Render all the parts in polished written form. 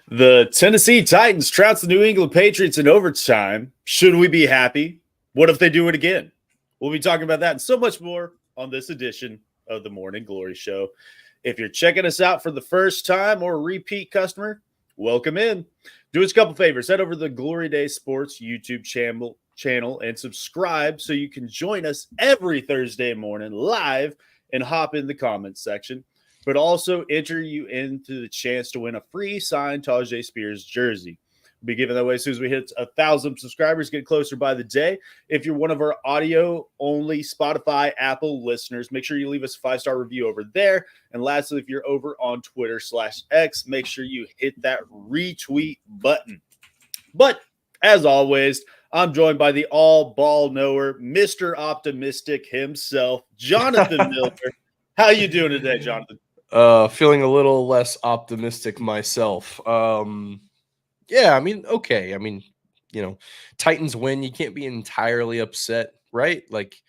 The Tennessee Titans trounced the New England Patriots in overtime. Should we be happy? What if they do it again? We'll be talking about that and so much more on this edition of the Morning Glory Show. If you're checking us out for the first time or a repeat customer, welcome in. Do us a couple favors. Head over to the Glory Day Sports YouTube channel and subscribe so you can join us every Thursday morning live and hop in the comments section. But also enter you into the chance to win a free signed Tajay Spears jersey. We'll be giving that away as soon as we hit 1,000 subscribers, get closer by the day. If you're one of our audio-only Spotify, Apple listeners, make sure you leave us a 5-star review over there. And lastly, if you're over on Twitter/X, make sure you hit that retweet button. But as always, I'm joined by the all-ball knower, Mr. Optimistic himself, Jonathan Miller. How you doing today, Jonathan? Feeling a little less optimistic myself. Yeah, I mean, okay. I mean, Titans win. You can't be entirely upset, right? Like,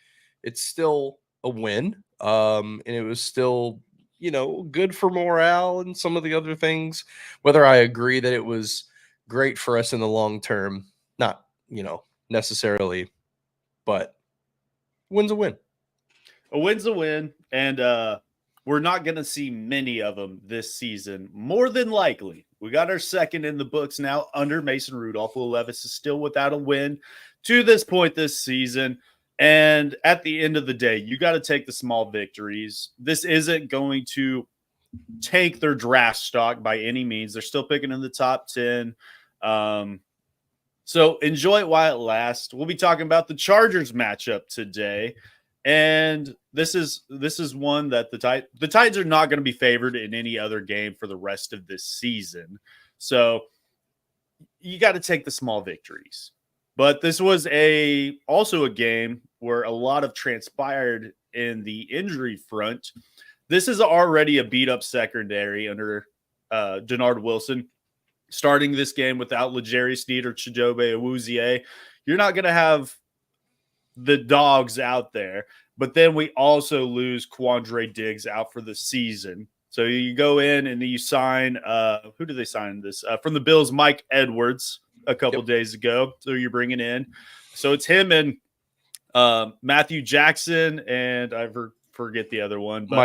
it's still a win. And it was still, good for morale and some of the other things. Whether I agree that it was great for us in the long term, not, necessarily, but win's a win. A win's a win, and we're not going to see many of them this season, more than likely. We got our second in the books now under Mason Rudolph. Will Levis is still without a win to this point this season. And at the end of the day, you got to take the small victories. This isn't going to take their draft stock by any means. They're still picking in the top 10. So enjoy it while it lasts. We'll be talking about the Chargers matchup today. And this is one that the Titans are not going to be favored in any other game for the rest of this season. So you got to take the small victories. But this was also a game where a lot of transpired in the injury front. This is already a beat-up secondary under Denard Wilson. Starting this game without L'Jarius Sneed or Chidobe Awuzie, you're not going to have the dogs out there. But then we also lose Quandre Diggs out for the season. So you go in and you sign who did they sign this? From the Bills, Mike Edwards a couple days ago. So you're bringing in. So it's him and Matthew Jackson and I forget the other one. But,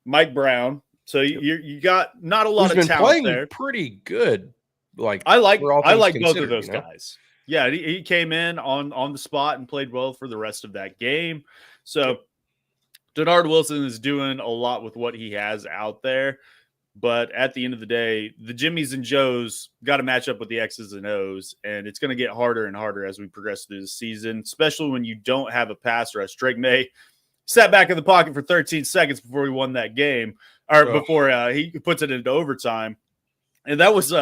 Mike Brown. So you got not a lot of talent there. Pretty good. I like both of those guys. Yeah, he came in on the spot and played well for the rest of that game. So Denard Wilson is doing a lot with what he has out there. But at the end of the day, the Jimmies and Joes got to match up with the X's and O's. And it's going to get harder and harder as we progress through the season, especially when you don't have a pass rush. Drake May sat back in the pocket for 13 seconds before he won that game, or before he puts it into overtime. And that was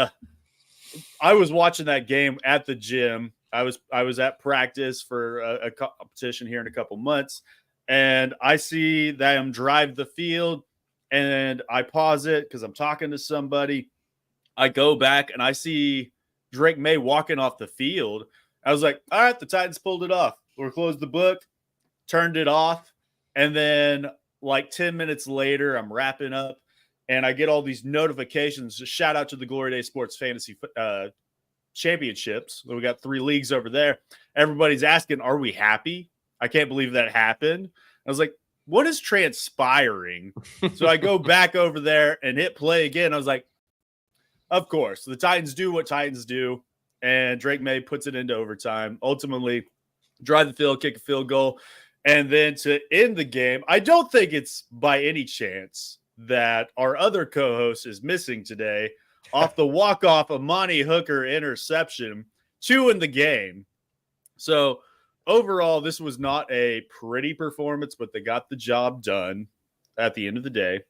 I was watching that game at the gym. I was at practice for a competition here in a couple months, and I see them drive the field, and I pause it because I'm talking to somebody. I go back, and I see Drake May walking off the field. I was like, all right, the Titans pulled it off. We're closed the book, turned it off, and then like 10 minutes later, I'm wrapping up. And I get all these notifications. Just shout out to the Glory Day Sports Fantasy Championships. We got 3 leagues over there. Everybody's asking, are we happy? I can't believe that happened. I was like, what is transpiring? So I go back over there and hit play again. I was like, of course. The Titans do what Titans do. And Drake May puts it into overtime. Ultimately, drive the field, kick a field goal. And then to end the game, I don't think it's by any chance that our other co-host is missing today off the walk-off Amani Hooker interception, 2 in the game. So overall, this was not a pretty performance, but they got the job done at the end of the day.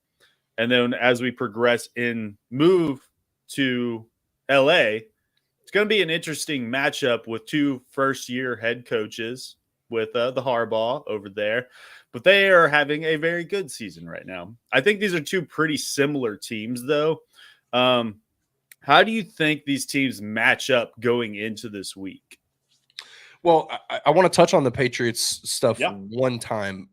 And then as we progress in move to LA, it's going to be an interesting matchup with 2 first-year head coaches with the Harbaugh over there. But they are having a very good season right now. I think these are 2 pretty similar teams, though. How do you think these teams match up going into this week? Well, I want to touch on the Patriots stuff one time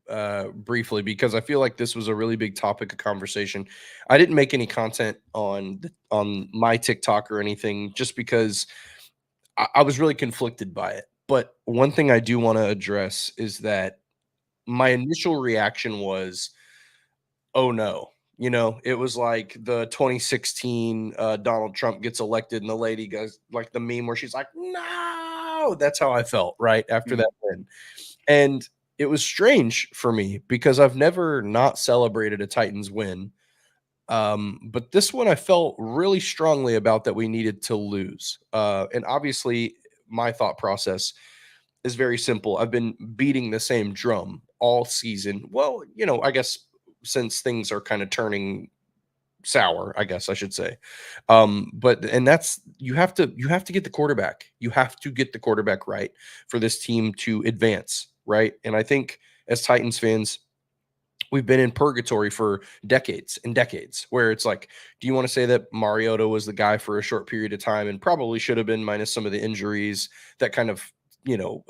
briefly, because I feel like this was a really big topic of conversation. I didn't make any content on my TikTok or anything just because I was really conflicted by it. But one thing I do want to address is that my initial reaction was, oh no. You know, it was like the 2016 Donald Trump gets elected and the lady goes, like the meme where she's like, no, that's how I felt right after that win. And it was strange for me because I've never not celebrated a Titans win. But this one I felt really strongly about that we needed to lose. And obviously my thought process is very simple. I've been beating the same drum all season. Well, you know, I guess since things are kind of turning sour, I guess I should say. But and that's you have to get the quarterback. You have to get the quarterback right for this team to advance, right? And I think as Titans fans, we've been in purgatory for decades and decades where it's like, do you want to say that Mariota was the guy for a short period of time and probably should have been, minus some of the injuries that kind of, you know,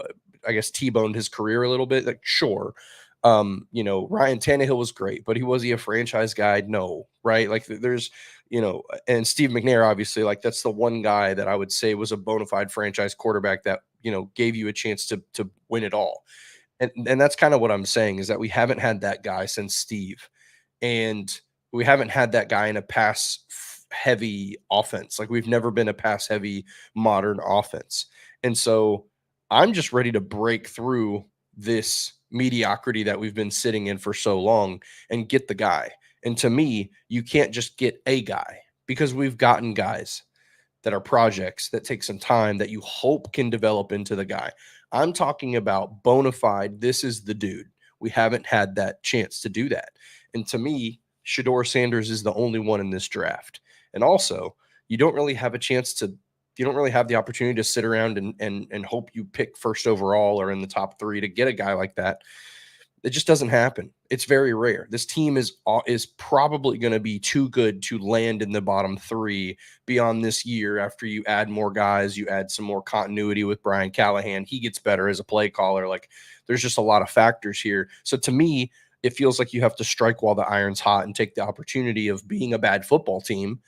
I guess T-boned his career a little bit? Like, sure. You know, Ryan Tannehill was great, but was he a franchise guy? No, right? Like there's, you know, and Steve McNair, obviously, like that's the one guy that I would say was a bona fide franchise quarterback that, you know, gave you a chance to win it all. And that's kind of what I'm saying, is that we haven't had that guy since Steve, and we haven't had that guy in a pass heavy offense. Like we've never been a pass heavy modern offense. And so I'm just ready to break through this mediocrity that we've been sitting in for so long and get the guy. And to me, you can't just get a guy, because we've gotten guys that are projects that take some time that you hope can develop into the guy. I'm talking about bona fide, this is the dude. We haven't had that chance to do that. And to me, Shedeur Sanders is the only one in this draft. And also, you don't really have a chance to, you don't really have the opportunity to sit around and hope you pick first overall or in the top 3 to get a guy like that. It just doesn't happen. It's very rare. This team is probably going to be too good to land in the bottom 3 beyond this year. After you add more guys, you add some more continuity with Brian Callahan. He gets better as a play caller. Like there's just a lot of factors here. So to me, it feels like you have to strike while the iron's hot and take the opportunity of being a bad football team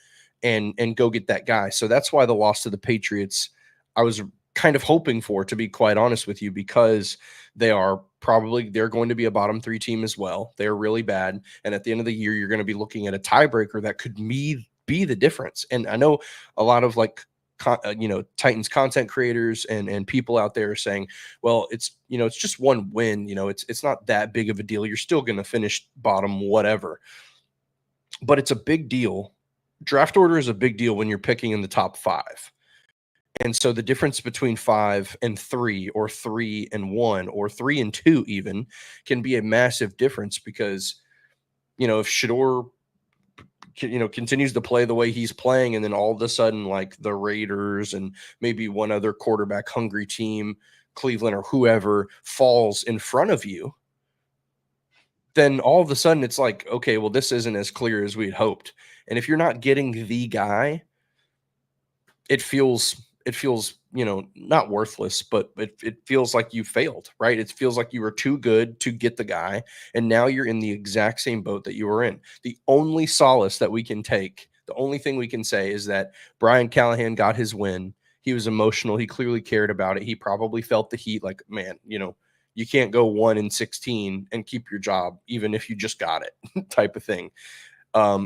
and go get that guy. So that's why the loss to the Patriots, I was kind of hoping for, to be quite honest with you, because they're going to be a bottom 3 team as well. They're really bad. And at the end of the year, you're going to be looking at a tiebreaker that could be the difference. And I know a lot of Titans content creators and people out there are saying, well, it's just one win. It's not that big of a deal. You're still going to finish bottom, whatever. But it's a big deal. Draft order is a big deal when you're picking in the top 5. And so the difference between 5 and 3, or 3 and 1, or 3 and 2 even, can be a massive difference, because, if Shedeur, continues to play the way he's playing, and then all of a sudden, like the Raiders and maybe one other quarterback hungry team, Cleveland or whoever, falls in front of you, then all of a sudden it's like, okay, well, this isn't as clear as we'd hoped. And if you're not getting the guy, it feels, not worthless, but it feels like you failed, right? It feels like you were too good to get the guy, and now you're in the exact same boat that you were in. The only solace that we can take, the only thing we can say, is that Brian Callahan got his win. He was emotional. He clearly cared about it. He probably felt the heat, like, man, you can't go 1-16 and keep your job, even if you just got it, type of thing.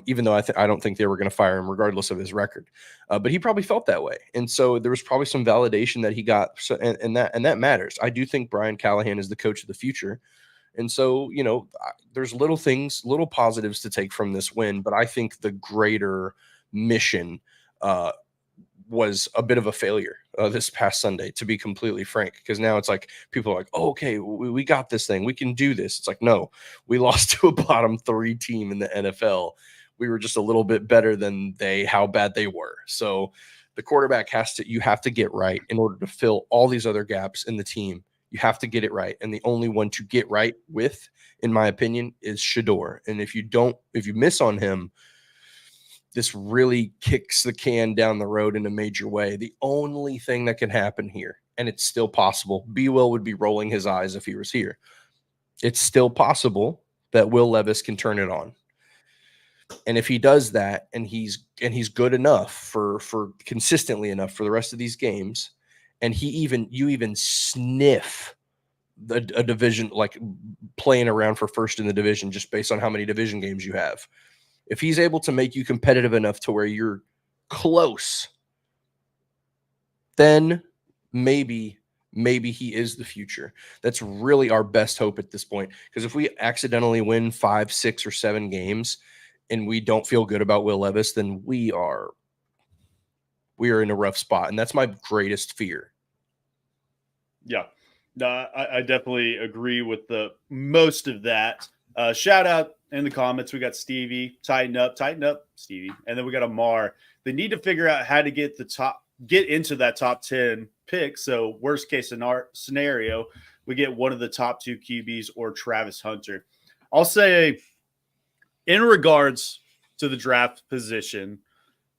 Even though I don't think they were going to fire him regardless of his record. But he probably felt that way. And so there was probably some validation that he got. So, and that matters. I do think Brian Callahan is the coach of the future. And so, there's little things, little positives to take from this win. But I think the greater mission was a bit of a failure this past Sunday, to be completely frank, because now it's like people are like, oh, okay, we got this thing. We can do this. It's like, no, we lost to a bottom 3 team in the NFL. We were just a little bit better than how bad they were. So the quarterback you have to get right in order to fill all these other gaps in the team. You have to get it right. And the only one to get right with, in my opinion, is Shedeur. And if you miss on him, this really kicks the can down the road in a major way. The only thing that can happen here and it's still possible. B. Will would be rolling his eyes if he was here. It's still possible that Will Levis can turn it on. And if he does that, and he's good enough for consistently enough for the rest of these games, and you even sniff a division, like playing around for first in the division just based on how many division games you have. If he's able to make you competitive enough to where you're close, then maybe he is the future. That's really our best hope at this point. Because if we accidentally win 5, 6, or 7 games and we don't feel good about Will Levis, then we are in a rough spot. And that's my greatest fear. Yeah. I definitely agree with the most of that. Shout out in the comments. We got Stevie, tighten up, Stevie. And then we got Amar. They need to figure out how to get into that top 10 pick. So worst case scenario, we get one of the top 2 QBs or Travis Hunter. I'll say in regards to the draft position,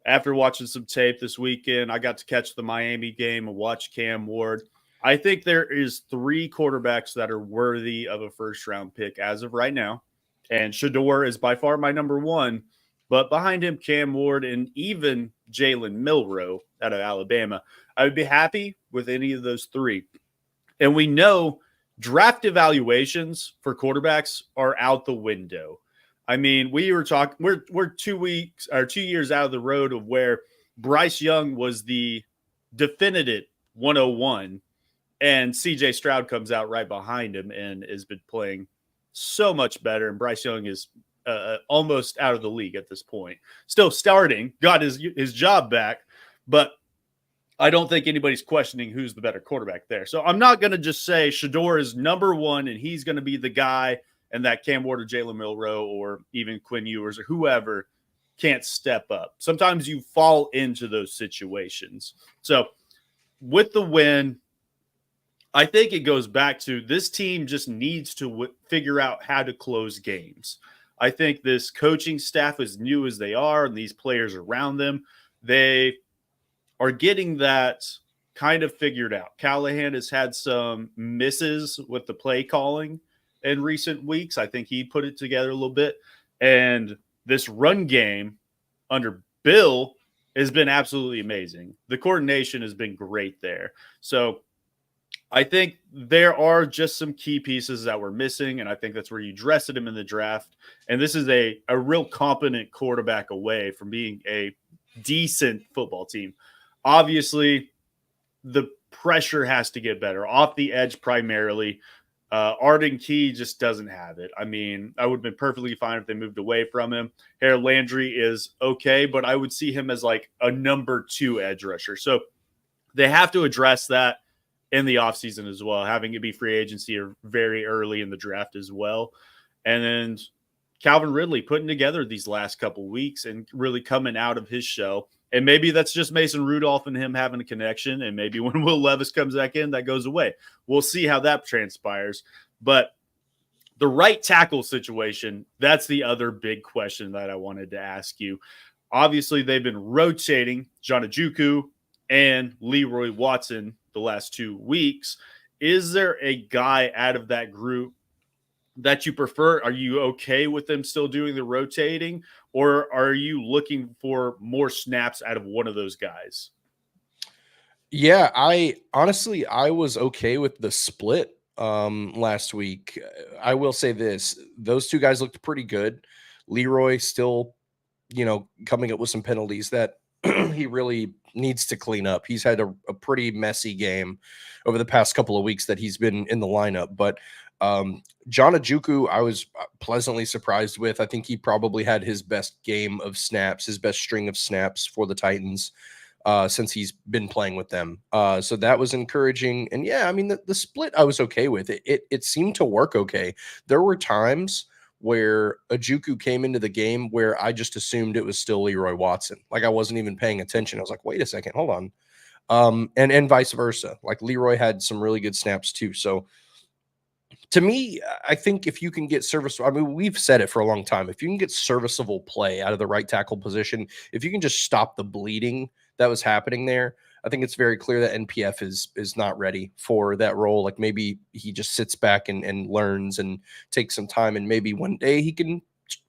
after watching some tape this weekend, I got to catch the Miami game and watch Cam Ward. I think there is 3 quarterbacks that are worthy of a first-round pick as of right now. And Shedeur is by far my number 1. But behind him, Cam Ward and even Jalen Milroe out of Alabama. I would be happy with any of those 3. And we know draft evaluations for quarterbacks are out the window. I mean, we were talking, we're 2 years out of the road of where Bryce Young was the definitive 101, and CJ Stroud comes out right behind him and has been playing so much better. And Bryce Young is almost out of the league at this point. Still starting, got his job back, but I don't think anybody's questioning who's the better quarterback there. So I'm not going to just say Shedeur is number 1 and he's going to be the guy, and that Cam Ward or Jalen Milroe or even Quinn Ewers or whoever can't step up. Sometimes you fall into those situations. So with the win, I think it goes back to this team just needs to figure out how to close games. I think this coaching staff, as new as they are, and these players around them, they are getting that kind of figured out. Callahan has had some misses with the play calling in recent weeks. I think he put it together a little bit. And this run game under Bill has been absolutely amazing. The coordination has been great there. So I think there are just some key pieces that we're missing, and I think that's where you dressed him in the draft. And this is a real competent quarterback away from being a decent football team. Obviously, the pressure has to get better off the edge primarily. Arden Key just doesn't have it. I mean, I would have been perfectly fine if they moved away from him. Harold Landry is okay, but I would see him as like a number 2 edge rusher. So they have to address that in the offseason as well, having it be free agency or very early in the draft as well. And then Calvin Ridley putting together these last couple weeks and really coming out of his shell. And maybe that's just Mason Rudolph and him having a connection. And maybe when Will Levis comes back in, that goes away. We'll see how that transpires. But the right tackle situation, that's the other big question that I wanted to ask you. Obviously, they've been rotating John Ojukwu and Leroy Watson the last 2 weeks. Is there a guy out of that group that you prefer? Are you okay with them still doing the rotating, or are you looking for more snaps out of one of those guys? Yeah, I was okay with the split last week. I will say this, those 2 guys looked pretty good. Leroy still, coming up with some penalties that he really needs to clean up. He's had a pretty messy game over the past couple of weeks that he's been in the lineup. But John Ojukwu, I was pleasantly surprised with. I think he probably had his best game of snaps, his best string of snaps for the Titans since he's been playing with them. So that was encouraging. And yeah, I mean, the split I was okay with. It seemed to work okay. There were times where Ojukwu came into the game where I just assumed it was still Leroy Watson. Like I wasn't even paying attention. I was like, wait a second, hold on. And vice versa. Like Leroy had some really good snaps too. So to me, I think if you can get serviceable, I mean, we've said it for a long time. If you can get serviceable play out of the right tackle position, if you can just stop the bleeding that was happening there, I think it's very clear that NPF is not ready for that role. Like maybe he just sits back and learns and takes some time, and maybe one day he can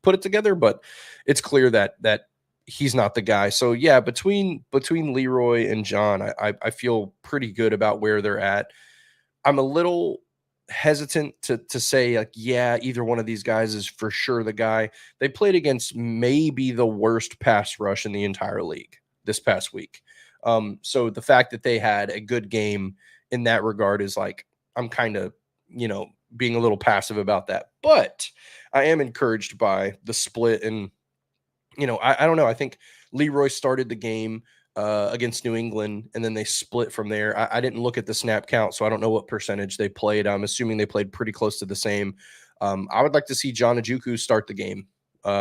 put it together. But it's clear that he's not the guy. So yeah, between Leroy and John, I feel pretty good about where they're at. I'm a little hesitant to say like, yeah, either one of these guys is for sure the guy. They played against maybe the worst pass rush in the entire league this past week. So the fact that they had a good game in that regard is like, I'm kind of, being a little passive about that. But I am encouraged by the split. And, I don't know. I think Leroy started the game against New England, and then they split from there. I didn't look at the snap count, so I don't know what percentage they played. I'm assuming they played pretty close to the same. I would like to see John Ojukwu start the game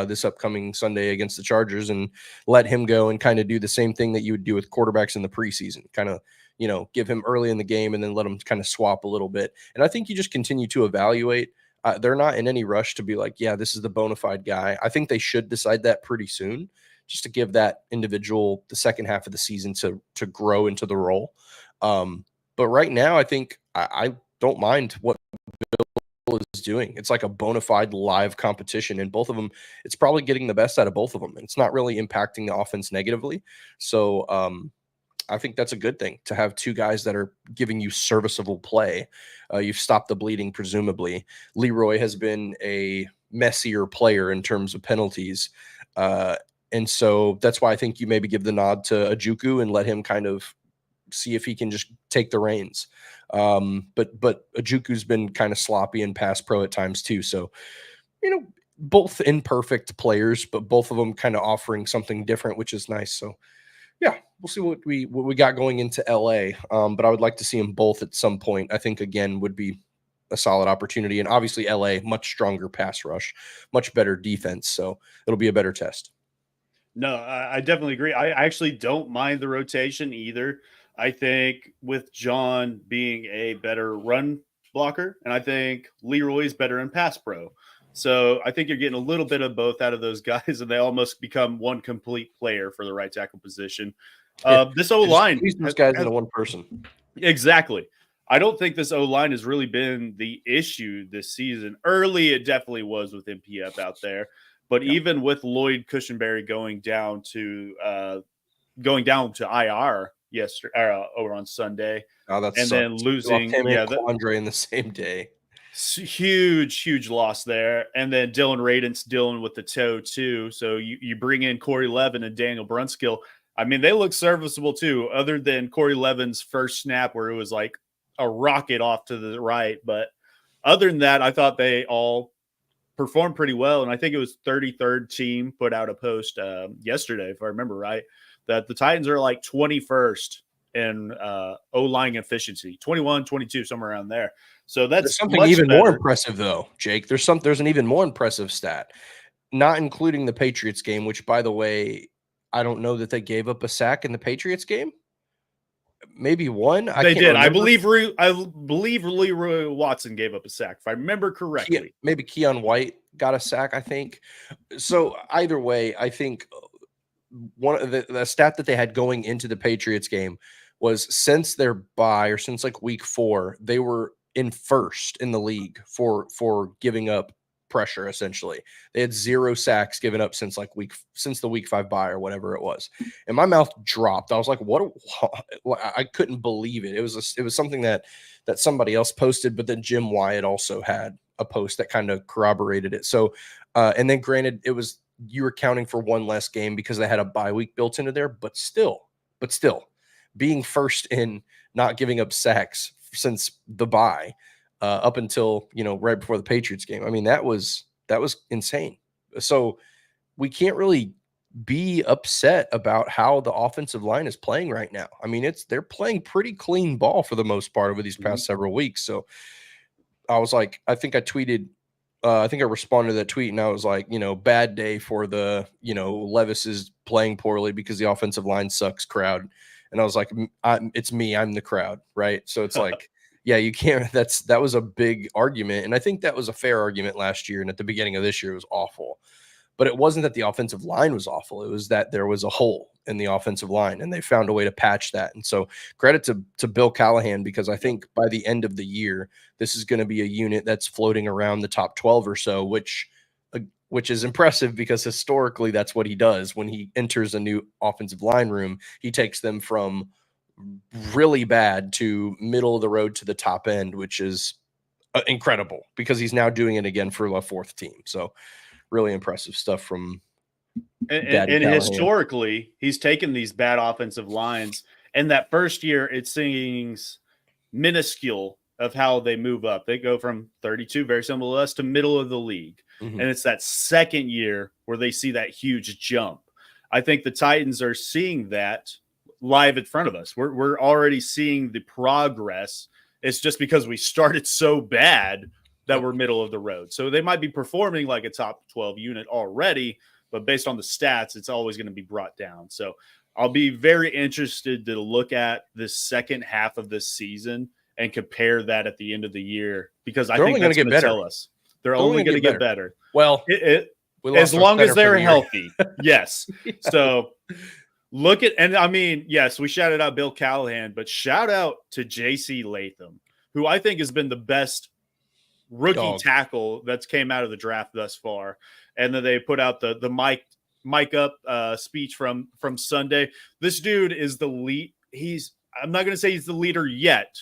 this upcoming Sunday against the Chargers and let him go and kind of do the same thing that you would do with quarterbacks in the preseason, kind of, give him early in the game and then let him kind of swap a little bit. And I think you just continue to evaluate. They're not in any rush to be like, yeah, this is the bona fide guy. I think they should decide that pretty soon, just to give that individual the second half of the season to grow into the role. But right now, I think I don't mind what Bill is doing. It's like a bona fide live competition, and both of them, it's probably getting the best out of both of them. And it's not really impacting the offense negatively. So I think that's a good thing to have two guys that are giving you serviceable play. You've stopped the bleeding, presumably. Leroy has been a messier player in terms of penalties. And so that's why I think you maybe give the nod to Ojukwu and let him kind of see if he can just take the reins. But Ojukwu's been kind of sloppy and pass pro at times too. So, both imperfect players, but both of them kind of offering something different, which is nice. So yeah, we'll see what we got going into LA. But I would like to see them both at some point. I think again would be a solid opportunity. And obviously LA, much stronger pass rush, much better defense. So it'll be a better test. No, I definitely agree. I actually don't mind the rotation either. I think with John being a better run blocker, and I think Leroy's better in pass pro. So I think you're getting a little bit of both out of those guys, and they almost become one complete player for the right tackle position. This O-line, these guys into one person. Exactly. I don't think this O-line has really been the issue this season. Early, it definitely was with MPF out there. But even with Lloyd Cushenberry going down to IR yesterday over on Sunday, and sucks. Then losing Andre in the same day, huge loss there. And then Dylan Radin's dealing with the toe too. So you bring in Corey Levin and Daniel Brunskill. I mean, they look serviceable too, other than Corey Levin's first snap where it was like a rocket off to the right. But other than that, I thought they all performed pretty well. And I think it was 33rd team put out a post yesterday, if I remember right, that the Titans are like 21st in O-line efficiency, 21, 22, somewhere around there. So that's something even more impressive though, Jake. There's an even more impressive stat, not including the Patriots game, which by the way, I don't know that they gave up a sack in the Patriots game. Maybe one. They did. I believe Leroy Watson gave up a sack, if I remember correctly. Maybe Keon White got a sack, I think. So either way, I think one of the stat that they had going into the Patriots game was since their bye or since like week 4, they were in first in the league for giving up pressure. Essentially, they had 0 sacks given up since the week 5 bye or whatever it was, and my mouth dropped. I was like, "What?" I couldn't believe it. It was something that somebody else posted, but then Jim Wyatt also had a post that kind of corroborated it. So, and then granted, it was you were counting for one less game because they had a bye week built into there, but still, being first in not giving up sacks since the bye. Up until, right before the Patriots game. I mean, that was insane. So we can't really be upset about how the offensive line is playing right now. I mean, they're playing pretty clean ball for the most part over these past several weeks. So I was like, I think I tweeted, I responded to that tweet and I was like, bad day for the, Levis is playing poorly because the offensive line sucks crowd. And I was like, it's me, I'm the crowd. Right. So it's like, yeah, you can't. That was a big argument, and I think that was a fair argument last year. And at the beginning of this year, it was awful. But it wasn't that the offensive line was awful. It was that there was a hole in the offensive line, and they found a way to patch that. And so credit to Bill Callahan, because I think by the end of the year, this is going to be a unit that's floating around the top 12 or so, which is impressive because historically that's what he does. When he enters a new offensive line room, he takes them from really bad to middle of the road to the top end, which is incredible because he's now doing it again for a fourth team. So really impressive stuff from and historically, he's taken these bad offensive lines, and that first year it seems minuscule of how they move up. They go from 32, very similar to us, to middle of the league. Mm-hmm. And it's that second year where they see that huge jump. I think the Titans are seeing that live in front of us. We're already seeing the progress. It's just because we started so bad that we're middle of the road. So they might be performing like a top 12 unit already, but based on the stats, it's always going to be brought down. So I'll be very interested to look at the second half of this season and compare that at the end of the year, because I think that's going to tell us they're only going to get better. Well, as long as they're healthy. Yes. Yeah. So look at, and I mean, yes, we shouted out Bill Callahan, but shout out to JC Latham, who I think has been the best rookie tackle that's came out of the draft thus far. And then they put out the mic up speech from Sunday. This dude is the lead. I'm not going to say he's the leader yet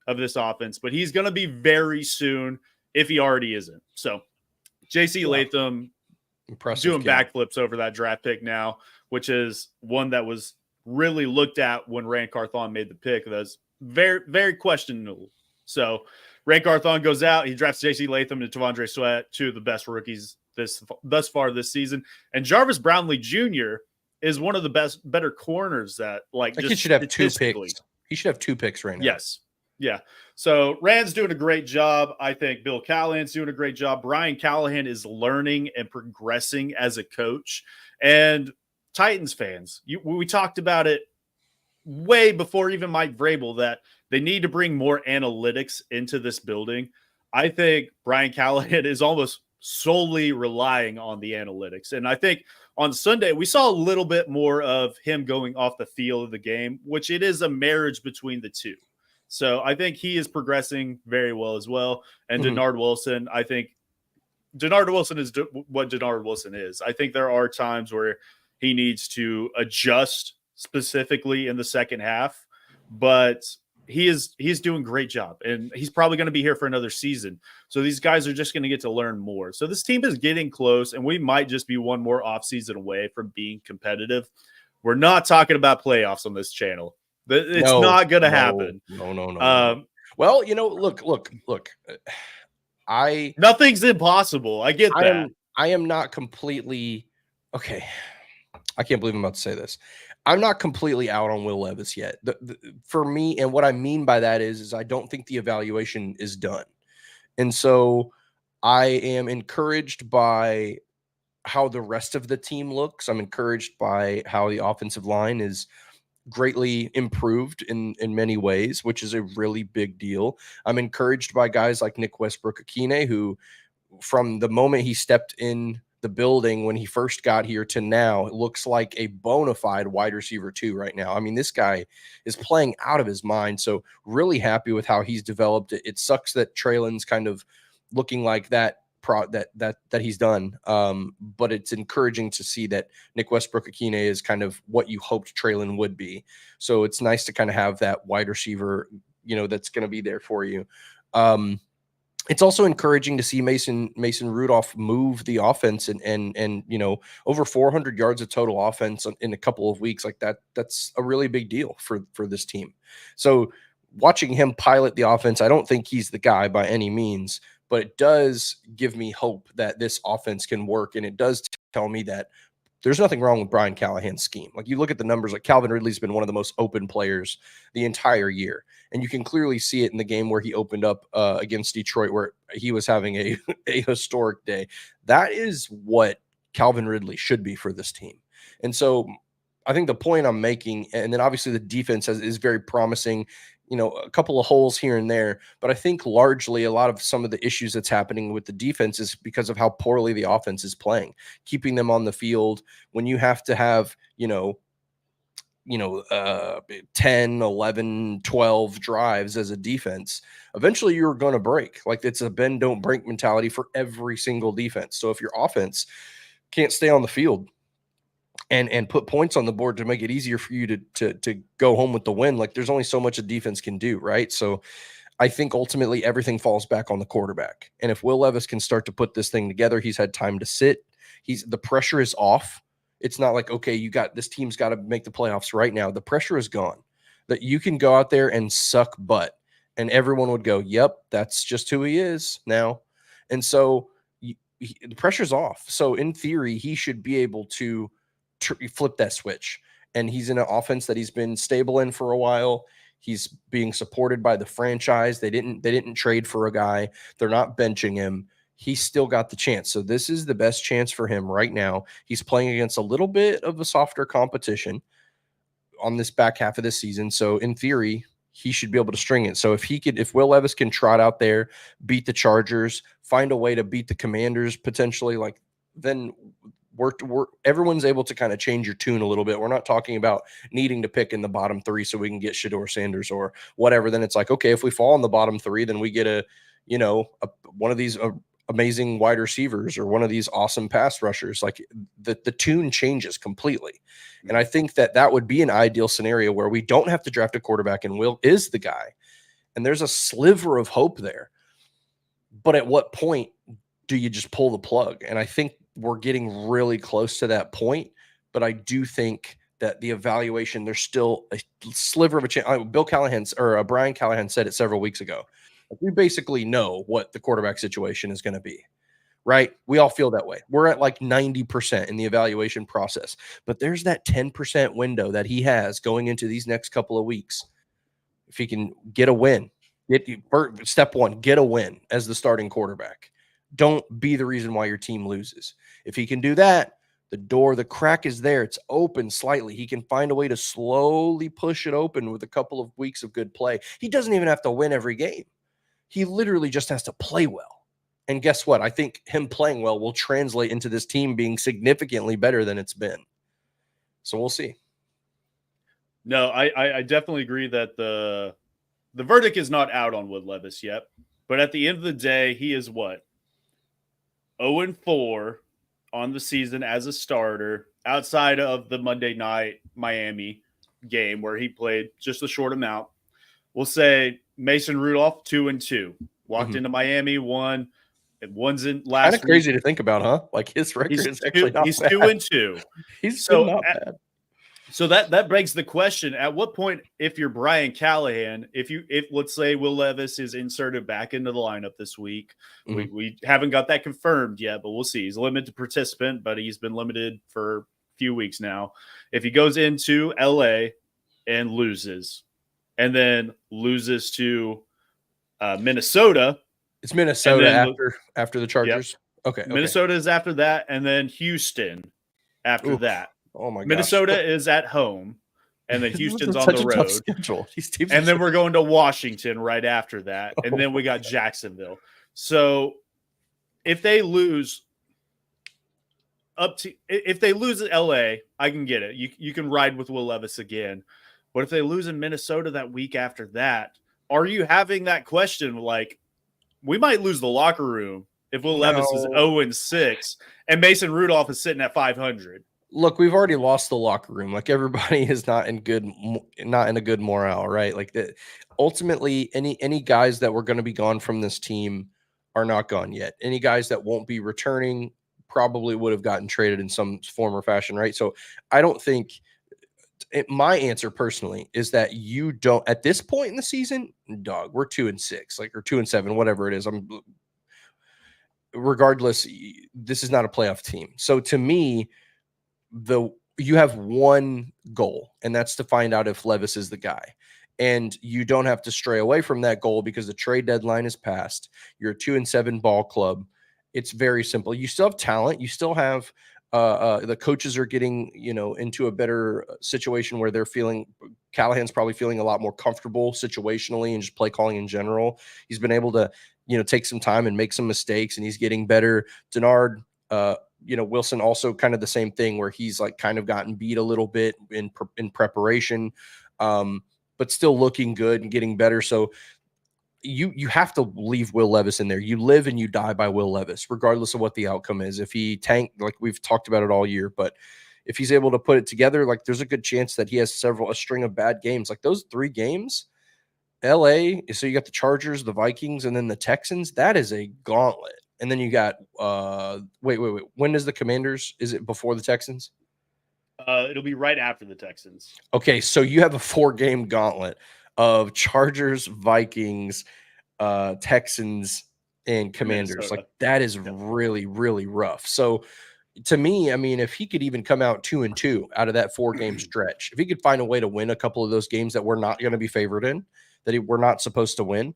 of this offense, but he's going to be very soon if he already isn't. So JC Latham doing backflips over that draft pick now, which is one that was really looked at when Rand Carthon made the pick. That's very, very questionable. So Rand Carthon goes out. He drafts JC Latham and T'Vondre Sweat, two of the best rookies thus far this season. And Jarvis Brownlee Jr. is one of the better corners that he should have 2 picks. He should have 2 picks right now. Yes. Yeah. So Rand's doing a great job. I think Bill Callahan's doing a great job. Brian Callahan is learning and progressing as a coach. And Titans fans, we talked about it way before even Mike Vrabel, that they need to bring more analytics into this building. I think Brian Callahan is almost solely relying on the analytics. And I think on Sunday, we saw a little bit more of him going off the field of the game, which it is a marriage between the two. So I think he is progressing very well as well. And Denard Wilson, I think Denard Wilson is what Denard Wilson is. I think there are times where he needs to adjust specifically in the second half, but he's doing a great job, and he's probably going to be here for another season. So these guys are just going to get to learn more. So this team is getting close, and we might just be one more offseason away from being competitive. We're not talking about playoffs on this channel. It's not going to happen. No. Well, look. Nothing's impossible. I get that. I am not completely okay. I can't believe I'm about to say this. I'm not completely out on Will Levis yet. For me, and what I mean by that is I don't think the evaluation is done. And so I am encouraged by how the rest of the team looks. I'm encouraged by how the offensive line is greatly improved in many ways, which is a really big deal. I'm encouraged by guys like Nick Westbrook-Akine, who from the moment he stepped in the building when he first got here to now, it looks like a bona fide wide receiver 2 right now. I mean, this guy is playing out of his mind. So really happy with how he's developed. It sucks that Traylon's kind of looking like that he's done. But it's encouraging to see that Nick Westbrook-Akine is kind of what you hoped Traylon would be. So it's nice to kind of have that wide receiver, that's going to be there for you. It's also encouraging to see Mason Rudolph move the offense and over 400 yards of total offense in a couple of weeks like that. That's a really big deal for this team. So watching him pilot the offense, I don't think he's the guy by any means, but it does give me hope that this offense can work. And it does tell me that there's nothing wrong with Brian Callahan's scheme. Like, you look at the numbers, like Calvin Ridley's been one of the most open players the entire year. And you can clearly see it in the game where he opened up against Detroit, where he was having a historic day. That is what Calvin Ridley should be for this team. And so I think the point I'm making, and then obviously the defense is very promising. a couple of holes here and there, but I think largely a lot of some of the issues that's happening with the defense is because of how poorly the offense is playing, keeping them on the field when you have to have, 10, 11, 12 drives as a defense. Eventually you're going to break. Like, it's a bend, don't break mentality for every single defense. So if your offense can't stay on the field and put points on the board to make it easier for you to go home with the win, like, there's only so much a defense can do, right? So I think ultimately everything falls back on the quarterback. And if Will Levis can start to put this thing together, he's had time to sit. The pressure is off. It's not like, okay, this team's got to make the playoffs right now. The pressure is gone. That you can go out there and suck butt, and everyone would go, yep, that's just who he is now. And so the pressure's off. So in theory, he should be able to flip that switch. And he's in an offense that he's been stable in for a while. He's being supported by the franchise. They didn't trade for a guy. They're not benching him. He's still got the chance. So this is the best chance for him right now. He's playing against a little bit of a softer competition on this back half of the season. So in theory, he should be able to string it. So if Will Levis can trot out there, beat the Chargers, find a way to beat the Commanders potentially, like, then everyone's able to kind of change your tune a little bit. We're not talking about needing to pick in the bottom 3 so we can get Shedeur Sanders or whatever. Then it's like, okay, if we fall in the bottom 3, then we get one of these amazing wide receivers or one of these awesome pass rushers. Like, the tune changes completely. And I think that would be an ideal scenario where we don't have to draft a quarterback and Will is the guy. And there's a sliver of hope there. But at what point do you just pull the plug? And I think we're getting really close to that point. But I do think that the evaluation, there's still a sliver of a chance. Brian Callahan said it several weeks ago. We basically know what the quarterback situation is going to be, right? We all feel that way. We're at like 90% in the evaluation process, but there's that 10% window that he has going into these next couple of weeks. If he can get a win, step 1, get a win as the starting quarterback. Don't be the reason why your team loses. If he can do that, the crack is there. It's open slightly. He can find a way to slowly push it open with a couple of weeks of good play. He doesn't even have to win every game. He literally just has to play well. And guess what? I think him playing well will translate into this team being significantly better than it's been. So we'll see. No, I definitely agree that the verdict is not out on Will Levis yet. But at the end of the day, he is what? 0-4 on the season as a starter, outside of the Monday night Miami game where he played just a short amount. We'll say Mason Rudolph 2-2 walked into Miami, won. It one's in last. Kind of crazy to think about, huh? Like, his record is actually not bad. He's 2-2. He's so not bad. So that begs the question: at what point, if you're Brian Callahan, if let's say Will Levis is inserted back into the lineup this week, we haven't got that confirmed yet, but we'll see. He's a limited participant, but he's been limited for a few weeks now. If he goes into LA and loses, and then loses to Minnesota. It's Minnesota after the Chargers. Yep. Okay. Minnesota is after that, and then Houston after that. Oh my gosh. Minnesota is at home, and then Houston's on the road. Schedule. And then we're going to Washington right after that, and then we got Jacksonville. So if they lose if they lose at LA, I can get it. You can ride with Will Levis again. But if they lose in Minnesota that week after that, are you having that question like, we might lose the locker room if Will Levis is 0-6 and Mason Rudolph is sitting at 500? Look, we've already lost the locker room. Like, everybody is not in a good morale, right? Like, ultimately, any guys that were going to be gone from this team are not gone yet. Any guys that won't be returning probably would have gotten traded in some form or fashion, right? So I don't think my answer personally is that you don't, at this point in the season, dog, we're 2-6, like, or 2-7, whatever it is. Regardless, this is not a playoff team. So to me, you have one goal, and that's to find out if Levis is the guy. And you don't have to stray away from that goal because the trade deadline is passed. You're a 2-7 ball club. It's very simple. You still have talent. You still have The coaches are getting, into a better situation where they're feeling Callahan's probably feeling a lot more comfortable situationally and just play calling in general. He's been able to, take some time and make some mistakes, and he's getting better. Denard, Wilson also kind of the same thing where he's like kind of gotten beat a little bit in preparation, but still looking good and getting better. So you have to leave Will Levis in there. You live and you die by Will Levis, regardless of what the outcome is. If he like we've talked about it all year, but if he's able to put it together, like there's a good chance that he has a string of bad games. Like those 3 games, LA, so you got the Chargers, the Vikings, and then the Texans. That is a gauntlet. And then you got wait. When is the Commanders? Is it before the Texans? It'll be right after the Texans. Okay, so you have a 4-game gauntlet of Chargers, Vikings, Texans, and Commanders. Minnesota. Like that is really, really rough. So to me, I mean, if he could even come out 2-2 out of that 4-game stretch, if he could find a way to win a couple of those games that we're not going to be favored in, that we're not supposed to win,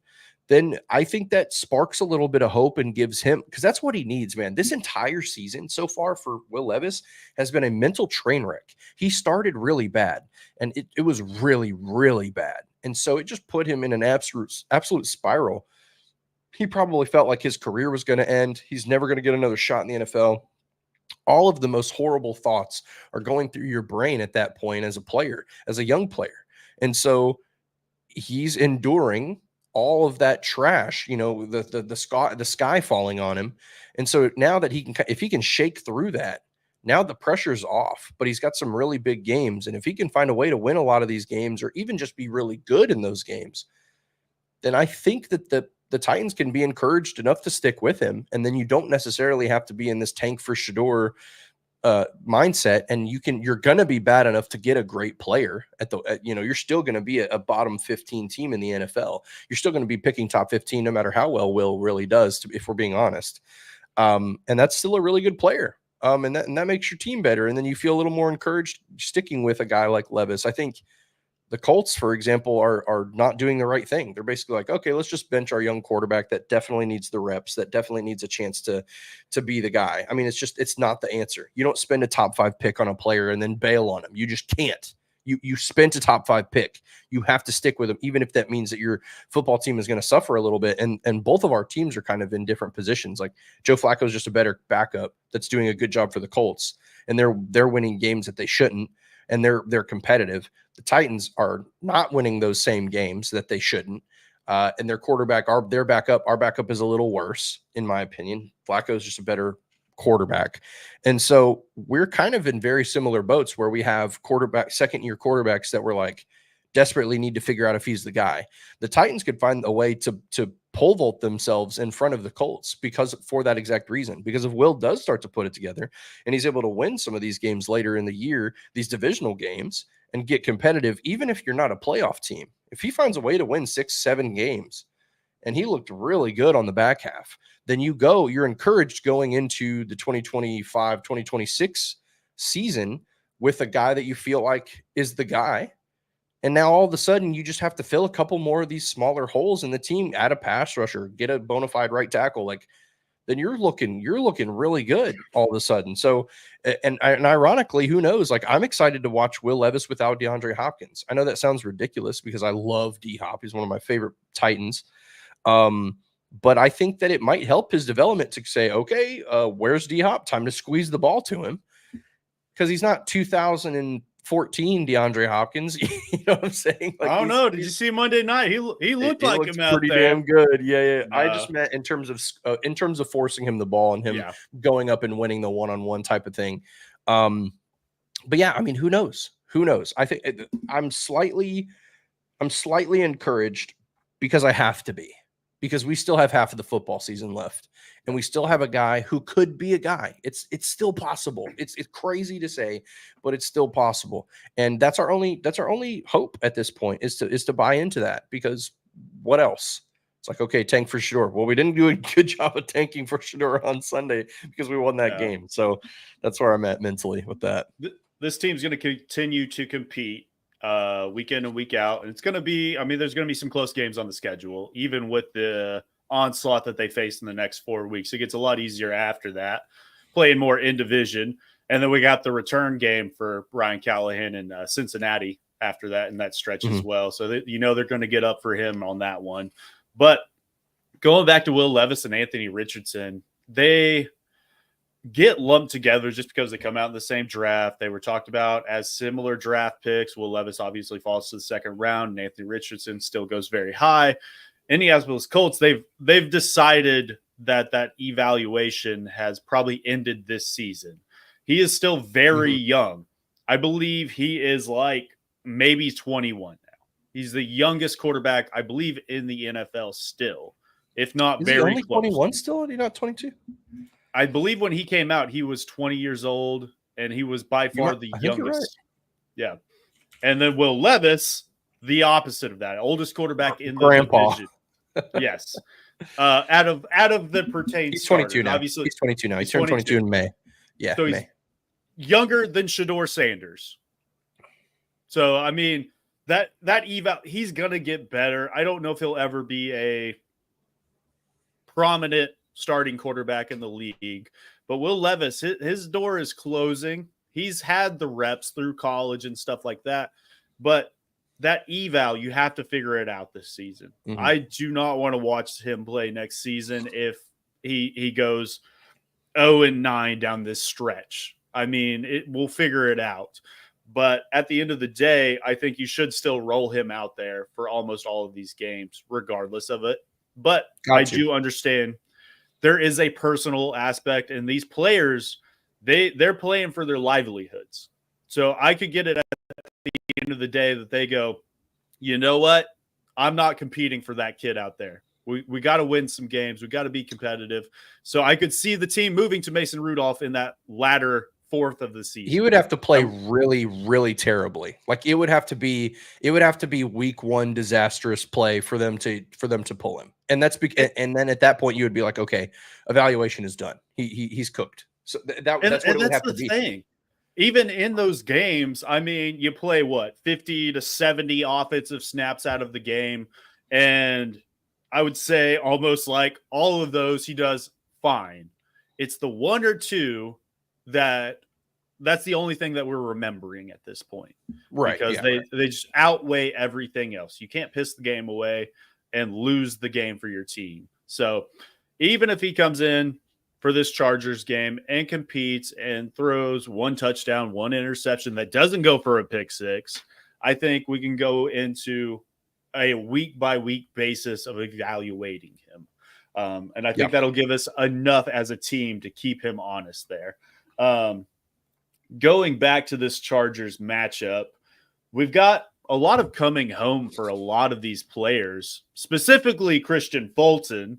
then I think that sparks a little bit of hope and gives him, because that's what he needs, man. This entire season so far for Will Levis has been a mental train wreck. He started really bad, and it was really, really bad. And so it just put him in an absolute spiral. He probably felt like his career was going to end. He's never going to get another shot in the NFL. All of the most horrible thoughts are going through your brain at that point as a player, as a young player. And so he's enduring all of that trash, the sky falling on him. And so now that if he can shake through that, now the pressure's off, but he's got some really big games. And if he can find a way to win a lot of these games or even just be really good in those games, then I think that the Titans can be encouraged enough to stick with him. And then you don't necessarily have to be in this tank for Shedeur mindset, and you're going to be bad enough to get a great player you're still going to be a bottom 15 team in the NFL. You're still going to be picking top 15 no matter how well Will really does, if we're being honest. And that's still a really good player. And that makes your team better. And then you feel a little more encouraged sticking with a guy like Levis. I think the Colts, for example, are not doing the right thing. They're basically like, okay, let's just bench our young quarterback that definitely needs the reps, that definitely needs a chance to be the guy. I mean, it's not the answer. You don't spend a top 5 pick on a player and then bail on him. You just can't. You spent a top 5 pick. You have to stick with him, even if that means that your football team is going to suffer a little bit. And both of our teams are kind of in different positions. Like Joe Flacco is just a better backup that's doing a good job for the Colts, and they're winning games that they shouldn't, and they're competitive. The Titans are not winning those same games that they shouldn't. And their quarterback, our backup is a little worse, in my opinion. Flacco is just a better quarterback. And so we're kind of in very similar boats where we have second-year quarterbacks that we're like desperately need to figure out if he's the guy. The Titans could find a way to pole vault themselves in front of the Colts for that exact reason. Because if Will does start to put it together and he's able to win some of these games later in the year, these divisional games, and get competitive, even if you're not a playoff team, if he finds a way to win 6-7 games, and he looked really good on the back half, then you're encouraged going into the 2025-2026 season with a guy that you feel like is the guy. And now all of a sudden you just have to fill a couple more of these smaller holes in the team, add a pass rusher, get a bona fide right tackle. Like, then you're looking really good all of a sudden. So, and ironically, who knows? Like, I'm excited to watch Will Levis without DeAndre Hopkins. I know that sounds ridiculous because I love D-Hop. He's one of my favorite Titans. But I think that it might help his development to say, okay, where's D-Hop? Time to squeeze the ball to him, because he's not 2014 DeAndre Hopkins. You know what I'm saying? Like, I don't know. Did you see Monday night? He looked like him out pretty there. Damn good. Yeah. No. I just meant in terms of forcing him the ball and him going up and winning the one-on-one type of thing. But yeah, I mean, who knows? I think I'm slightly encouraged because I have to be, because we still have half of the football season left. And we still have a guy who could be a guy. It's still possible. It's crazy to say, but it's still possible. And that's our only hope at this point is to buy into that, because what else? It's like, okay, tank for Shedeur. Well, we didn't do a good job of tanking for Shedeur on Sunday because we won that game. So that's where I'm at mentally with that. This team's going to continue to compete week in and week out. And it's going to be, I mean, there's going to be some close games on the schedule, even with the onslaught that they face in the next 4 weeks. It gets a lot easier after that, playing more in division. And then we got the return game for Ryan Callahan in Cincinnati after that in that stretch as well. So they're going to get up for him on that one. But going back to Will Levis and Anthony Richardson, they get lumped together just because they come out in the same draft. They were talked about as similar draft picks. Will Levis obviously falls to the second round, and Anthony Richardson still goes very high. Indianapolis Colts, they've decided that evaluation has probably ended this season. He is still very young. I believe he is like maybe 21 now. He's the youngest quarterback, I believe, in the NFL still, if not is very he only close. 21 still? Is he not 22? I believe when he came out, he was 20 years old, and he was by far the youngest. Right. Yeah. And then Will Levis, the opposite of that, oldest quarterback in the division. Yes. Out of the pertain. He's 22 now. Obviously, he's 22 now. He turned 22 in May. Yeah. So he's younger than Shedeur Sanders. So, I mean, that eval, he's going to get better. I don't know if he'll ever be a prominent starting quarterback in the league, but Will Levis, his door is closing. He's had the reps through college and stuff like that, but that eval, you have to figure it out this season. I do not want to watch him play next season if he goes 0-9 down this stretch. I mean, we'll figure it out. But at the end of the day, I think you should still roll him out there for almost all of these games, regardless of it. But I do understand there is a personal aspect, and these players, they're playing for their livelihoods. So I could get it at the end of the day that they go, you know what? I'm not competing for that kid out there. We got to win some games. We got to be competitive. So I could see the team moving to Mason Rudolph in that latter fourth of the season. He would have to play really, really terribly. Like it would have to be week one disastrous play for them to pull him. And that's and then at that point you would be like, okay, evaluation is done. He's cooked. So that's what it would have to be. Thing. Even in those games, I mean, you play 50 to 70 offensive snaps out of the game, and I would say almost like all of those he does fine. It's the one or two that's the only thing that we're remembering at this point. Right. Because they just outweigh everything else. You can't piss the game away and lose the game for your team. So even if he comes in for this Chargers game and competes and throws one touchdown, one interception that doesn't go for a pick six, I think we can go into a week-by-week basis of evaluating him. And I think that'll give us enough as a team to keep him honest there. Going back to this Chargers matchup, we've got a lot of coming home for a lot of these players, specifically Christian Fulton,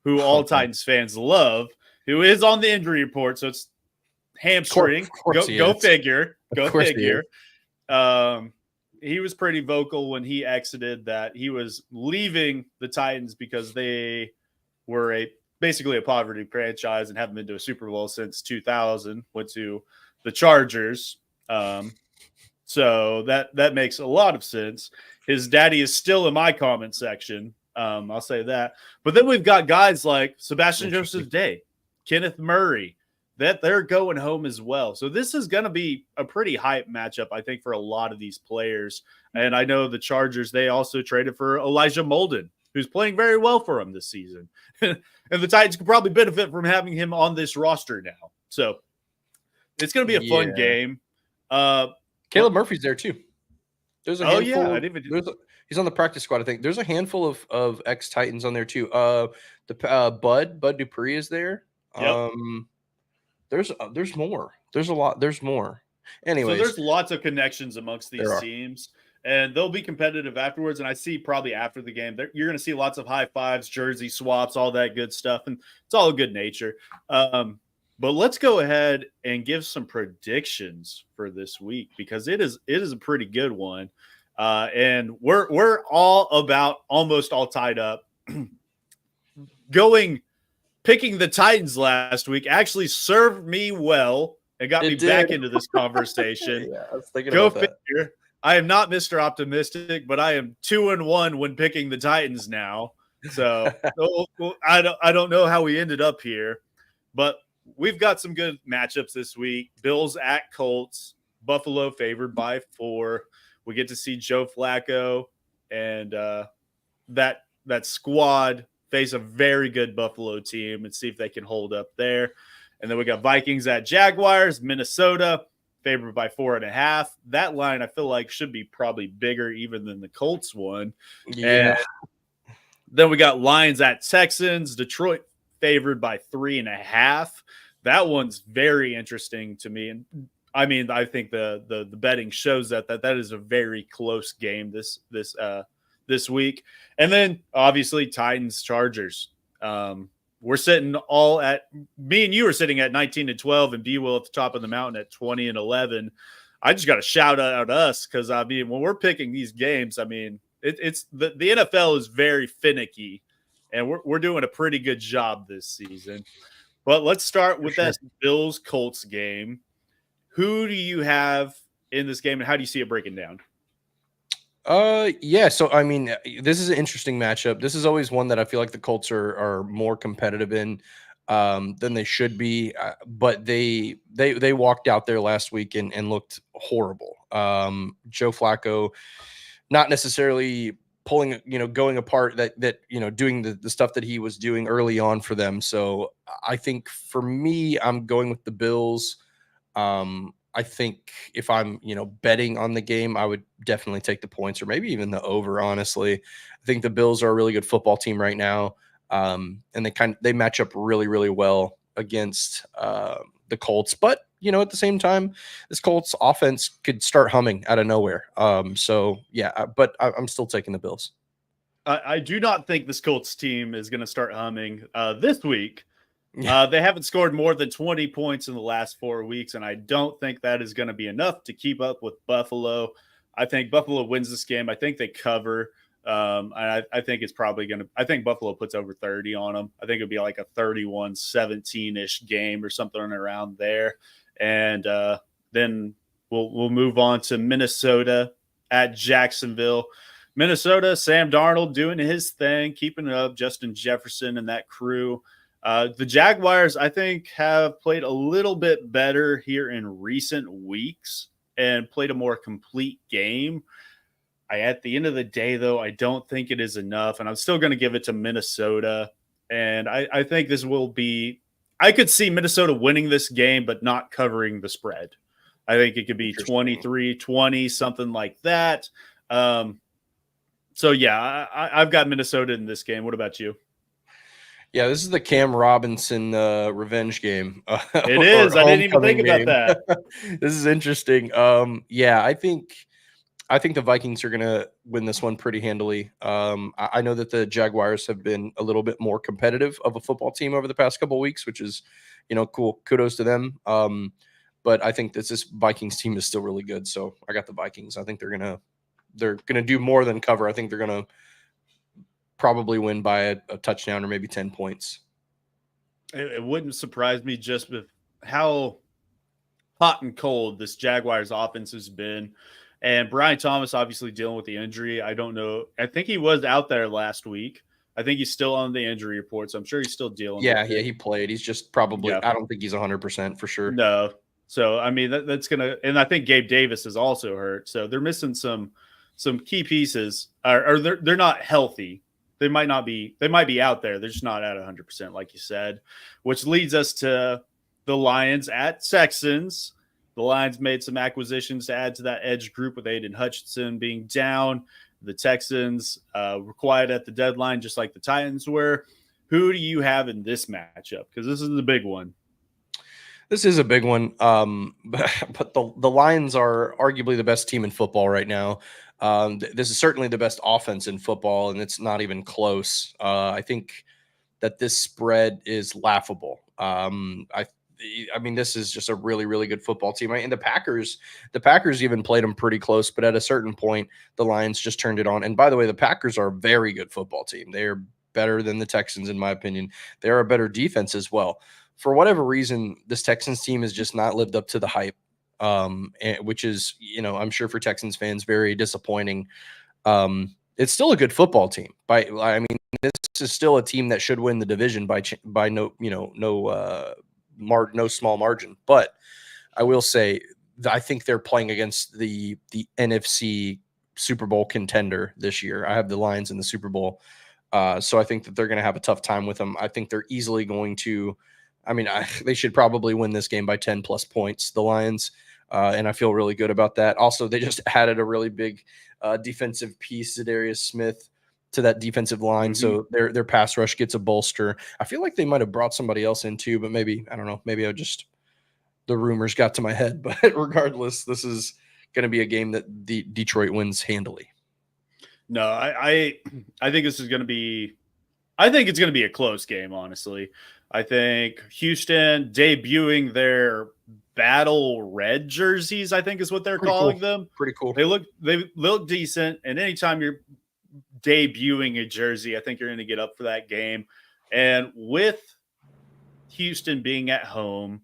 who all Titans fans love, who is on the injury report. So it's hamstring. Go figure. Go figure. He was pretty vocal when he exited that he was leaving the Titans because they were basically a poverty franchise and haven't been to a Super Bowl since 2000, went to the Chargers. So that makes a lot of sense. His daddy is still in my comment section. I'll say that. But then we've got guys like Sebastian Joseph Day, Kenneth Murray, that they're going home as well. So this is going to be a pretty hype matchup, I think, for a lot of these players. And I know the Chargers, they also traded for Elijah Molden, who's playing very well for them this season. And the Titans could probably benefit from having him on this roster now. So it's going to be a fun game. Caleb Murphy's there too. There's a handful. I didn't even he's on the practice squad, I think. There's a handful of ex-Titans on there too. Bud Dupree is there. Yep. There's more. There's a lot. There's more. Anyways, so there's lots of connections amongst these teams, and they'll be competitive afterwards. And I see probably after the game, you're going to see lots of high fives, jersey swaps, all that good stuff, and it's all good nature. But let's go ahead and give some predictions for this week because it is a pretty good one, and we're all about almost all tied up. Picking the Titans last week actually served me well and got me back into this conversation. I was thinking Go about figure. that. I am not Mr. Optimistic, but I am 2-1 when picking the Titans now. So I don't know how we ended up here, but we've got some good matchups this week. Bills at Colts. Buffalo favored by 4. We get to see Joe Flacco and that squad face a very good Buffalo team and see if they can hold up there. And then we got Vikings at Jaguars, Minnesota favored by 4.5. That line I feel like should be probably bigger even than the Colts one. Yeah. And then we got Lions at Texans, Detroit favored by 3.5. That one's very interesting to me. And I mean, I think the betting shows that is a very close game this week. And then obviously Titans Chargers. We're sitting all at me and you are sitting at 19-12 and B-Will at the top of the mountain at 20-11. I just got to shout out us because I mean when we're picking these games, I mean it's the NFL is very finicky, and we're doing a pretty good job this season. But let's start with that Bills Colts game. Who do you have in this game, and how do you see it breaking down? Yeah. So I mean, this is an interesting matchup. This is always one that I feel like the Colts are more competitive in than they should be. But they walked out there last week and looked horrible. Joe Flacco, not necessarily pulling, going apart that doing the stuff that he was doing early on for them. So I think for me, I'm going with the Bills. I think if I'm, betting on the game, I would definitely take the points or maybe even the over, honestly. I think the Bills are a really good football team right now. And they match up really, really well against the Colts. But, at the same time, this Colts offense could start humming out of nowhere. So, yeah, but I'm still taking the Bills. I do not think this Colts team is going to start humming this week. They haven't scored more than 20 points in the last 4 weeks, and I don't think that is going to be enough to keep up with Buffalo. I think Buffalo wins this game. I think they cover. I think it's probably going to – I think Buffalo puts over 30 on them. I think it'll be like a 31-17-ish game or something around there. And then we'll move on to Minnesota at Jacksonville. Minnesota, Sam Darnold doing his thing, keeping it up, Justin Jefferson and that crew. The Jaguars, I think, have played a little bit better here in recent weeks and played a more complete game. At the end of the day, though, I don't think it is enough, and I'm still going to give it to Minnesota. And I think this will be – I could see Minnesota winning this game but not covering the spread. I think it could be 23-20, something like that. So, yeah, I've got Minnesota in this game. What about you? Yeah, this is the Cam Robinson revenge game. It is. I didn't even think about that. This is interesting. Yeah, I think the Vikings are going to win this one pretty handily. I know that the Jaguars have been a little bit more competitive of a football team over the past couple of weeks, which is, cool. Kudos to them. But I think this Vikings team is still really good. So I got the Vikings. I think they're gonna do more than cover. I think they're gonna probably win by a touchdown or maybe 10 points. It wouldn't surprise me just with how hot and cold this Jaguars offense has been. And Brian Thomas obviously dealing with the injury. I don't know. I think he was out there last week. I think he's still on the injury report, so I'm sure he's still dealing with it. Yeah, he played. He's just probably I don't think he's 100% for sure. No. So, I mean, that's going to – and I think Gabe Davis is also hurt. So, they're missing some key pieces, or they're not healthy. They might be out there. They're just not at 100%, like you said, which leads us to the Lions at Texans. The Lions made some acquisitions to add to that edge group with Aiden Hutchinson being down. The Texans were quiet at the deadline, just like the Titans were. Who do you have in this matchup? Because this is the big one. This is a big one. But the Lions are arguably the best team in football right now. This is certainly the best offense in football, and it's not even close. I think that this spread is laughable. I mean, this is just a really, really good football team. And the Packers even played them pretty close, but at a certain point, the Lions just turned it on. And by the way, the Packers are a very good football team. They are better than the Texans, in my opinion. They are a better defense as well. For whatever reason, this Texans team has just not lived up to the hype. Which is, I'm sure for Texans fans, very disappointing. It's still a good football team. This is still a team that should win the division by no no small margin. But I will say, I think they're playing against the NFC Super Bowl contender this year. I have the Lions in the Super Bowl. So I think that they're going to have a tough time with them. I think they're easily going to, they should probably win this game by 10 plus points, the Lions. And I feel really good about that. Also, they just added a really big defensive piece, Zadarius Smith, to that defensive line. So their pass rush gets a bolster. I feel like they might have brought somebody else in too, but maybe, I don't know, maybe the rumors got to my head. But regardless, this is going to be a game that Detroit wins handily. No, I think this is going to be, I think it's going to be a close game, honestly. I think Houston debuting their battle red jerseys, I think is what they're calling them. Pretty cool. They look decent. And anytime you're debuting a jersey, I think you're going to get up for that game. And with Houston being at home,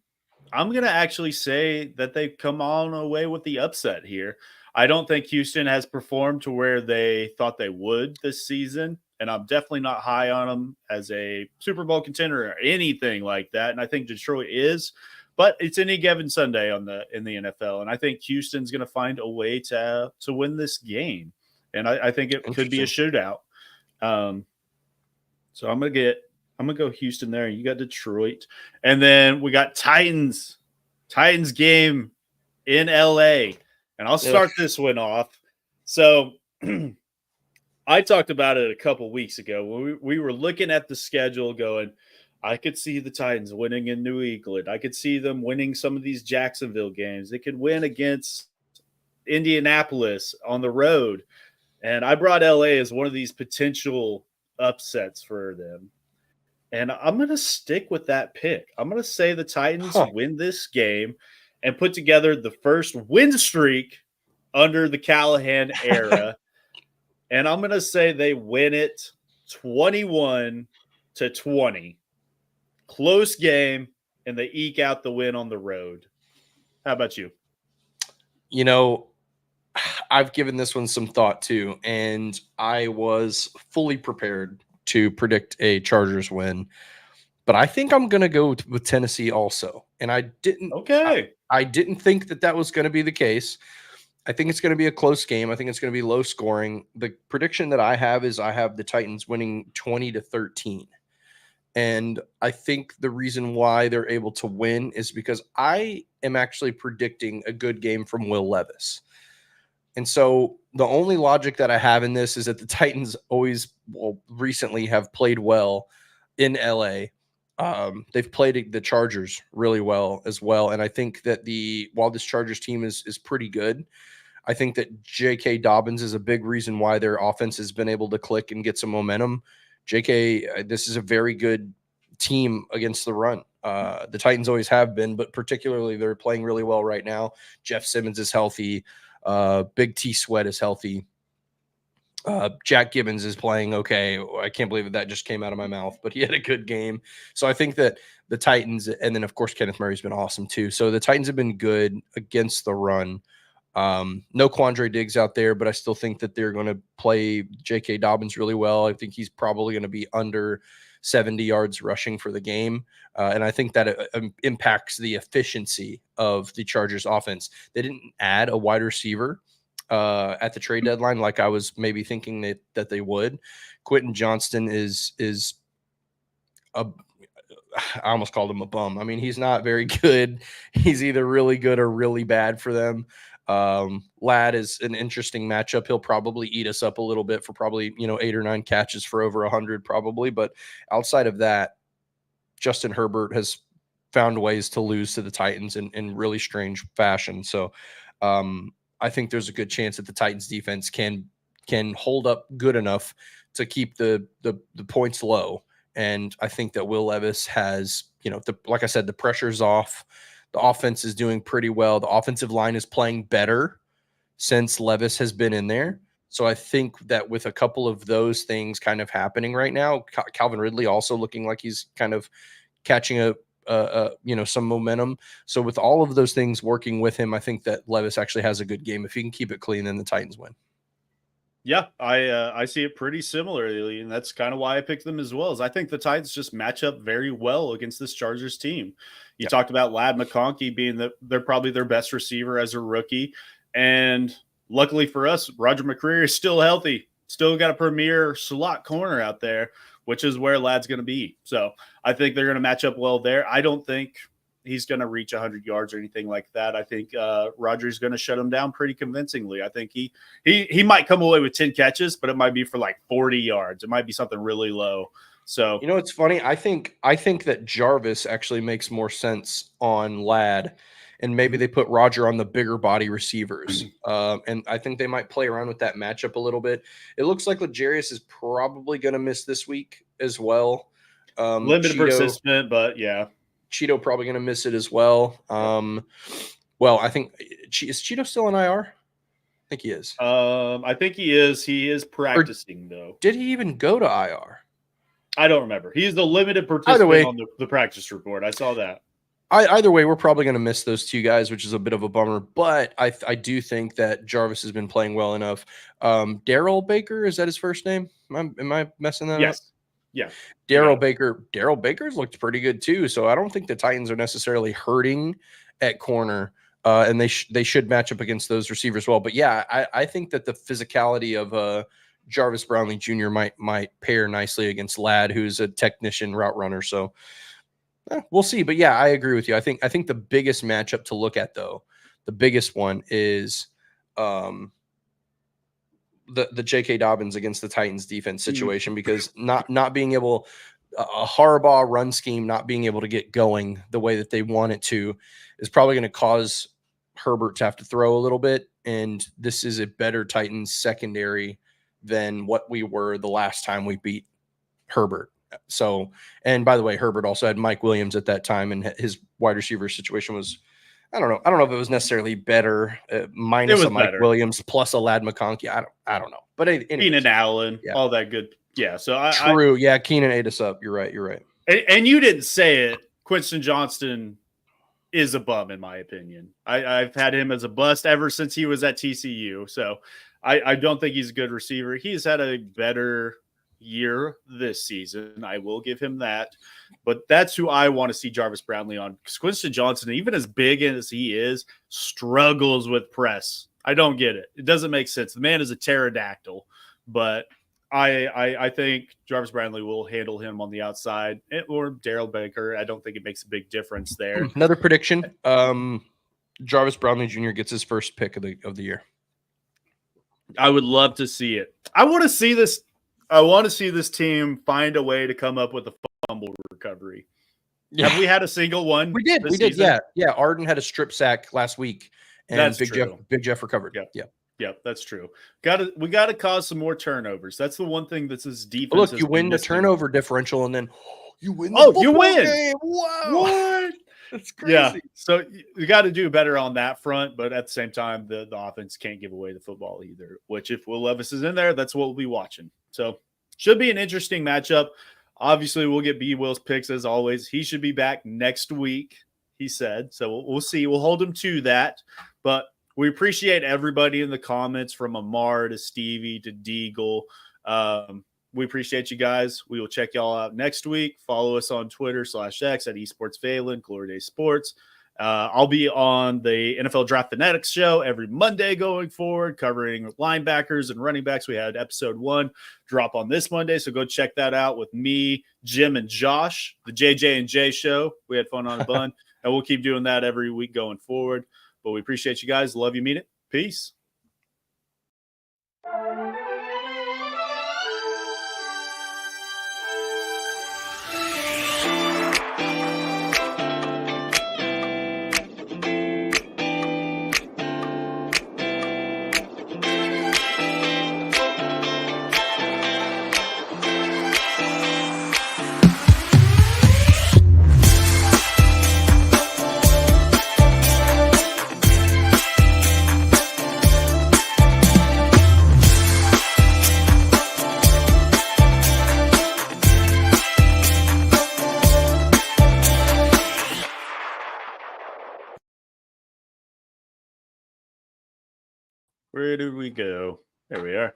I'm going to actually say that they've come on away with the upset here. I don't think Houston has performed to where they thought they would this season. And I'm definitely not high on them as a Super Bowl contender or anything like that. And I think Detroit is, but it's any given Sunday in the NFL. And I think Houston's going to find a way to win this game. And I think it could be a shootout. So I'm going to go Houston there. You got Detroit. And then we got Titans game in LA. And I'll start this one off. So I talked about it a couple weeks ago when we were looking at the schedule going, I could see the Titans winning in New England. I could see them winning some of these Jacksonville games. They could win against Indianapolis on the road. And I brought LA as one of these potential upsets for them. And I'm going to stick with that pick. I'm going to say the Titans win this game and put together the first win streak under the Callahan era. And I'm going to say they win it 21-20. Close game, and they eke out the win on the road. How about you? You know, I've given this one some thought too, and I was fully prepared to predict a Chargers win. But I think I'm going to go with Tennessee also. And I didn't I didn't think that was going to be the case. I think it's going to be a close game. I think it's going to be low scoring. The prediction that I have is I have the Titans winning 20-13. And I think the reason why they're able to win is because I am actually predicting a good game from Will Levis. And so the only logic that I have in this is that the Titans recently have played well in LA. They've played the Chargers really well as well. And I think that while this Chargers team is pretty good, I think that J.K. Dobbins is a big reason why their offense has been able to click and get some momentum. J.K., this is a very good team against the run. The Titans always have been, but particularly they're playing really well right now. Jeff Simmons is healthy. Big T Sweat is healthy. Jack Gibbons is playing okay. I can't believe that just came out of my mouth, but he had a good game. So I think that the Titans, and then of course Kenneth Murray's been awesome too. So the Titans have been good against the run. No Quandre Diggs out there, but I still think that they're going to play J.K. Dobbins really well. I think he's probably going to be under 70 yards rushing for the game. And I think that it impacts the efficiency of the Chargers offense. They didn't add a wide receiver at the trade deadline like I was maybe thinking that they would. Quentin Johnston is I almost called him a bum. I mean, he's not very good. He's either really good or really bad for them. Ladd is an interesting matchup. He'll probably eat us up a little bit for probably 8 or 9 catches for over 100 probably. But outside of that, Justin Herbert has found ways to lose to the Titans in really strange fashion. So I think there's a good chance that the Titans defense can hold up good enough to keep the points low. And I think that Will Levis has, like I said, the pressure's off. The offense is doing pretty well. The offensive line is playing better since Levis has been in there. So I think that with a couple of those things kind of happening right now, Calvin Ridley also looking like he's kind of catching some momentum. So with all of those things working with him, I think that Levis actually has a good game. If he can keep it clean, then the Titans win. Yeah, I see it pretty similarly, and that's kind of why I picked them as well. Is I think the Titans just match up very well against this Chargers team. You talked about Ladd McConkey being they're probably their best receiver as a rookie, and luckily for us, Roger McCreary is still healthy, still got a premier slot corner out there, which is where Ladd's going to be. So I think they're going to match up well there. I don't think he's going to reach 100 yards or anything like that. I think Rodgers going to shut him down pretty convincingly. I think he might come away with 10 catches, but it might be for like 40 yards. It might be something really low. So, you know, it's funny. I think that Jarvis actually makes more sense on Ladd, and maybe they put Roger on the bigger body receivers. And I think they might play around with that matchup a little bit. It looks like L'Jarius is probably going to miss this week as well. Limited participant, but yeah. Cheeto probably going to miss it as well. Well, I think is Cheeto still in IR? I think he is. I think he is. He is practicing though. Did he even go to IR? I don't remember. He's the limited participant on the practice report. I saw that. Either way, we're probably going to miss those two guys, which is a bit of a bummer. But I do think that Jarvis has been playing well enough. Darrell Baker, is that his first name? Am I messing that up? Yes. Yeah. Darrell Baker's looked pretty good too. So I don't think the Titans are necessarily hurting at corner, and they should match up against those receivers well. But yeah, I think that the physicality of Jarvis Brownlee Jr. might pair nicely against Ladd, who's a technician route runner. So we'll see. But yeah, I agree with you. I think the biggest matchup to look at, though, the biggest one is the J.K. Dobbins against the Titans defense situation, because not being able, a Harbaugh run scheme not being able to get going the way that they want it to is probably going to cause Herbert to have to throw a little bit. And this is a better Titans secondary than what we were the last time we beat Herbert. So, and by the way, Herbert also had Mike Williams at that time, and his wide receiver situation was, I don't know if it was necessarily better, minus a Mike Williams plus a Ladd McConkey. I don't know. But Keenan Allen, all that good. Yeah. So true. Yeah. Keenan ate us up. You're right. And you didn't say it. Quinton Johnston is a bum, in my opinion. I've had him as a bust ever since he was at TCU. So I don't think he's a good receiver. He's had a better year this season. I will give him that. But that's who I want to see Jarvis Brownlee on. Because Quinton Johnson, even as big as he is, struggles with press. I don't get it. It doesn't make sense. The man is a pterodactyl. But I think Jarvis Brownlee will handle him on the outside, or Darrell Baker. I don't think it makes a big difference there. Another prediction. Jarvis Brownlee Jr. gets his first pick of the year. I would love to see it. I want to see this team find a way to come up with a fumble recovery. Yeah. Have we had a single one? We did. Yeah. Arden had a strip sack last week, and that's Big Jeff recovered. Yeah, that's true. We got to cause some more turnovers. That's the one thing that's his defense. Look, you win the turnover differential, and then you win. You win! Game. Wow, what? That's crazy. Yeah, so you got to do better on that front, but at the same time, the offense can't give away the football either. Which, if Will Levis is in there, that's what we'll be watching. So, should be an interesting matchup. Obviously, we'll get B. Will's picks as always. He should be back next week, he said. So we'll see. We'll hold him to that. But we appreciate everybody in the comments, from Amar to Stevie to Deagle. We appreciate you guys. We will check y'all out next week. Follow us on Twitter /X at eSportsValen, Glory Day Sports. I'll be on the NFL Draft Fanatics show every Monday going forward, covering linebackers and running backs. We had episode 1 drop on this Monday, so go check that out with me, Jim, and Josh, the JJ and J show. We had fun on a bun, and we'll keep doing that every week going forward. But we appreciate you guys. Love you. Mean it. Peace. Where did we go? There we are.